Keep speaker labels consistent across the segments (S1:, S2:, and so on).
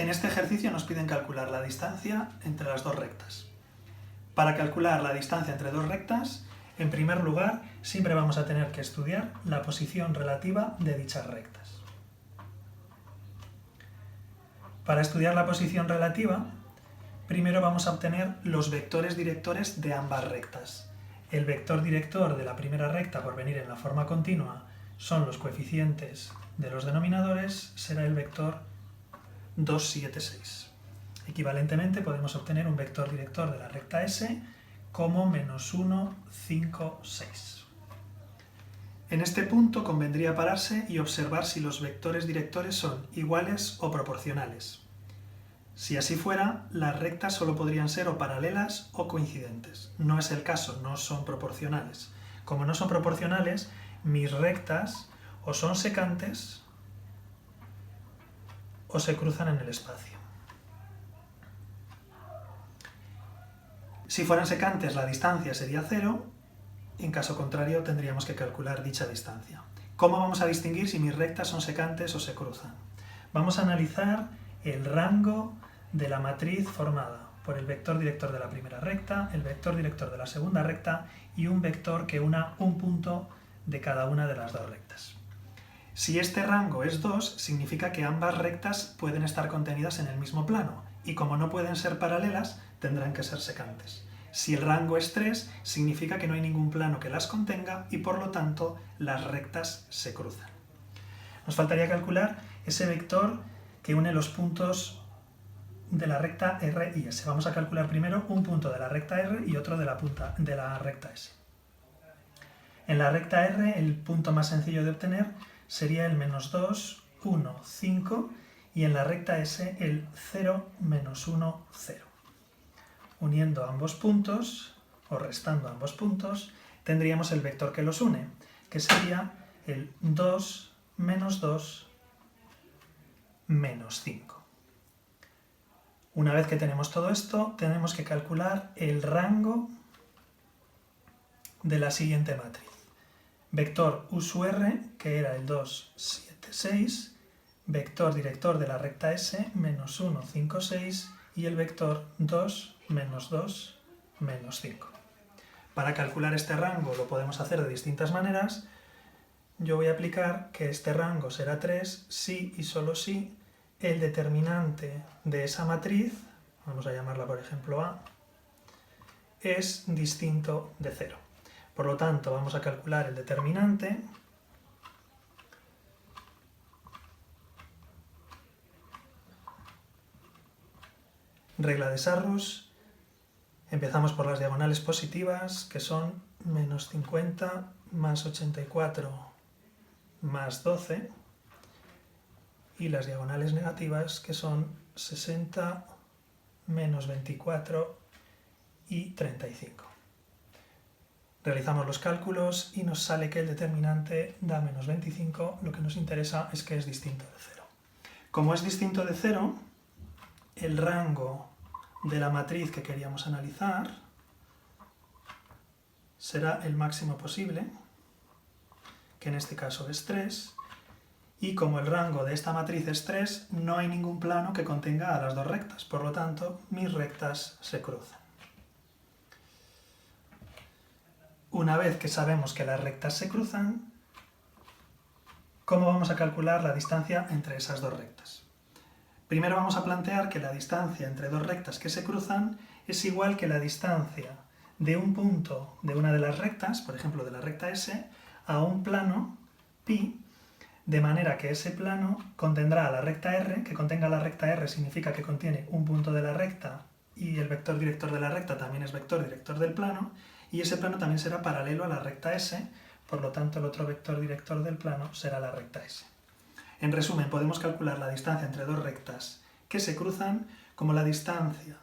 S1: En este ejercicio nos piden calcular la distancia entre las dos rectas. Para calcular la distancia entre dos rectas, en primer lugar, siempre vamos a tener que estudiar la posición relativa de dichas rectas. Para estudiar la posición relativa, primero vamos a obtener los vectores directores de ambas rectas. El vector director de la primera recta, por venir en la forma continua, son los coeficientes de los denominadores, será el vector 2, 7, 6. Equivalentemente podemos obtener un vector director de la recta S como menos 1, 5, 6. En este punto convendría pararse y observar si los vectores directores son iguales o proporcionales. Si así fuera, las rectas solo podrían ser o paralelas o coincidentes. No es el caso, no son proporcionales. Como no son proporcionales, mis rectas o son secantes o se cruzan en el espacio. Si fueran secantes, la distancia sería 0, en caso contrario tendríamos que calcular dicha distancia. ¿Cómo vamos a distinguir si mis rectas son secantes o se cruzan? Vamos a analizar el rango de la matriz formada por el vector director de la primera recta, el vector director de la segunda recta y un vector que una un punto de cada una de las dos rectas. Si este rango es 2, significa que ambas rectas pueden estar contenidas en el mismo plano, y como no pueden ser paralelas, tendrán que ser secantes. Si el rango es 3, significa que no hay ningún plano que las contenga y por lo tanto las rectas se cruzan. Nos faltaría calcular ese vector que une los puntos de la recta R y S. Vamos a calcular primero un punto de la recta R y otro de la recta S. En la recta R el punto más sencillo de obtener sería el menos 2, 1, 5 y en la recta S el 0, menos 1, 0. Uniendo ambos puntos, o restando ambos puntos, tendríamos el vector que los une, que sería el 2, menos 2, menos 5. Una vez que tenemos todo esto, tenemos que calcular el rango de la siguiente matriz. Vector U sub R, que era el 2, 7, 6, vector director de la recta S, menos 1, 5, 6, y el vector 2, menos 2, menos 5. Para calcular este rango lo podemos hacer de distintas maneras. Yo voy a aplicar que este rango será 3 si y solo si el determinante de esa matriz, vamos a llamarla por ejemplo A, es distinto de 0. Por lo tanto, vamos a calcular el determinante regla de Sarrus. Empezamos por las diagonales positivas, que son menos 50 más 84 más 12, y las diagonales negativas, que son 60 menos 24 y 35. Realizamos los cálculos y nos sale que el determinante da menos 25, lo que nos interesa es que es distinto de 0. Como es distinto de 0, el rango de la matriz que queríamos analizar será el máximo posible, que en este caso es 3, y como el rango de esta matriz es 3, no hay ningún plano que contenga a las dos rectas, por lo tanto, mis rectas se cruzan. Una vez que sabemos que las rectas se cruzan, ¿cómo vamos a calcular la distancia entre esas dos rectas? Primero vamos a plantear que la distancia entre dos rectas que se cruzan es igual que la distancia de un punto de una de las rectas, por ejemplo de la recta S, a un plano pi, de manera que ese plano contendrá a la recta R, que contenga la recta R significa que contiene un punto de la recta y el vector director de la recta también es vector director del plano, y ese plano también será paralelo a la recta S, por lo tanto el otro vector director del plano será la recta S. En resumen, podemos calcular la distancia entre dos rectas que se cruzan como la distancia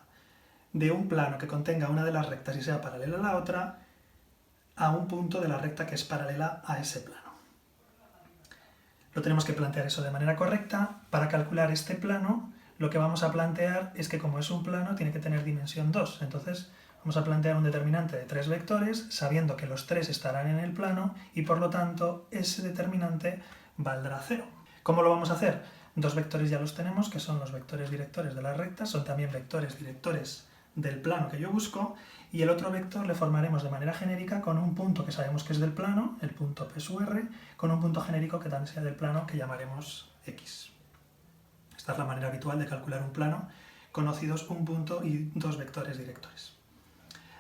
S1: de un plano que contenga una de las rectas y sea paralela a la otra a un punto de la recta que es paralela a ese plano. Lo tenemos que plantear eso de manera correcta. Para calcular este plano, lo que vamos a plantear es que como es un plano, tiene que tener dimensión 2. Entonces, vamos a plantear un determinante de 3 vectores, sabiendo que los 3 estarán en el plano y por lo tanto ese determinante valdrá 0. ¿Cómo lo vamos a hacer? Dos vectores ya los tenemos, que son los vectores directores de las rectas, son también vectores directores del plano que yo busco, y el otro vector le formaremos de manera genérica con un punto que sabemos que es del plano, el punto P sub R, con un punto genérico que también sea del plano, que llamaremos X. Esta es la manera habitual de calcular un plano, conocidos un punto y dos vectores directores.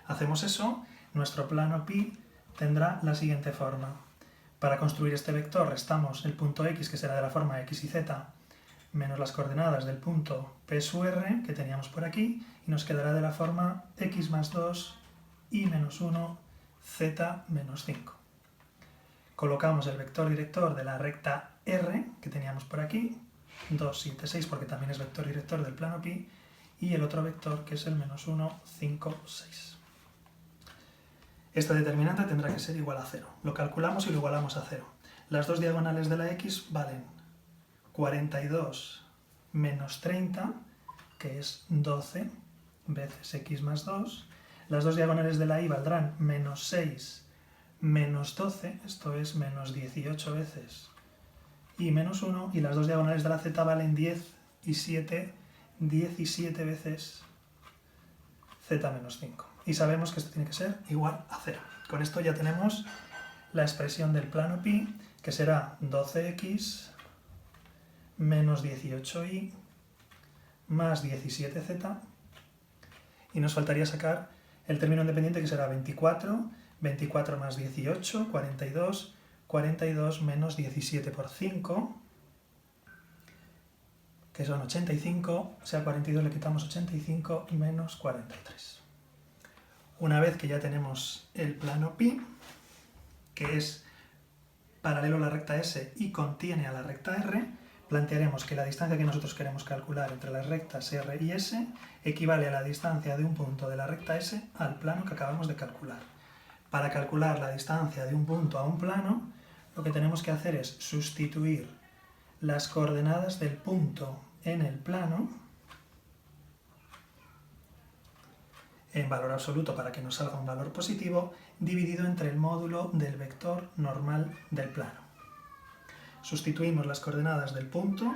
S1: Hacemos eso, nuestro plano pi tendrá la siguiente forma. Para construir este vector restamos el punto X, que será de la forma X y Z, menos las coordenadas del punto P sub R, que teníamos por aquí, y nos quedará de la forma X más 2, Y menos 1, Z menos 5. Colocamos el vector director de la recta R, que teníamos por aquí, 2, 7, 6, porque también es vector director del plano pi, y el otro vector, que es el menos 1, 5, 6. Esta determinante tendrá que ser igual a 0. Lo calculamos y lo igualamos a 0. Las dos diagonales de la X valen 42 menos 30, que es 12 veces X más 2. Las dos diagonales de la Y valdrán menos 6 menos 12, esto es menos 18 veces Y menos 1. Y las dos diagonales de la Z valen 10 y 7, 17 veces Z menos 5. Y sabemos que esto tiene que ser igual a 0. Con esto ya tenemos la expresión del plano pi, que será 12x menos 18y más 17z, y nos faltaría sacar el término independiente, que será 24, 24 más 18, 42, 42 menos 17 por 5, que son 85, o sea, a 42 le quitamos 85 menos 43. Una vez que ya tenemos el plano pi, que es paralelo a la recta S y contiene a la recta R, plantearemos que la distancia que nosotros queremos calcular entre las rectas R y S equivale a la distancia de un punto de la recta S al plano que acabamos de calcular. Para calcular la distancia de un punto a un plano, lo que tenemos que hacer es sustituir las coordenadas del punto en el plano en valor absoluto para que nos salga un valor positivo, dividido entre el módulo del vector normal del plano. Sustituimos las coordenadas del punto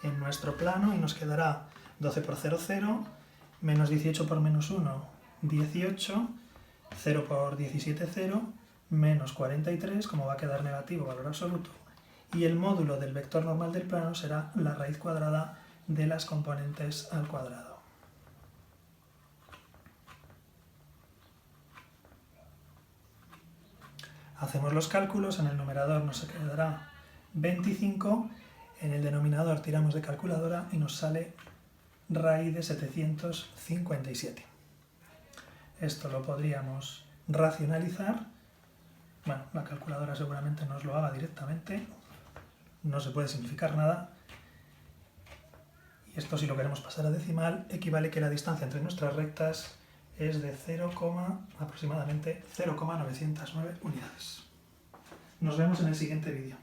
S1: en nuestro plano y nos quedará 12 por 0, 0, menos 18 por menos 1, 18, 0 por 17, 0, menos 43, como va a quedar negativo valor absoluto, y el módulo del vector normal del plano será la raíz cuadrada de las componentes al cuadrado. Hacemos los cálculos, en el numerador nos quedará 25, en el denominador tiramos de calculadora y nos sale raíz de 757. Esto lo podríamos racionalizar. Bueno, la calculadora seguramente nos lo haga directamente, no se puede simplificar nada. Y esto, si lo queremos pasar a decimal, equivale que la distancia entre nuestras rectas es de aproximadamente 0,909 unidades. Nos vemos en el siguiente vídeo.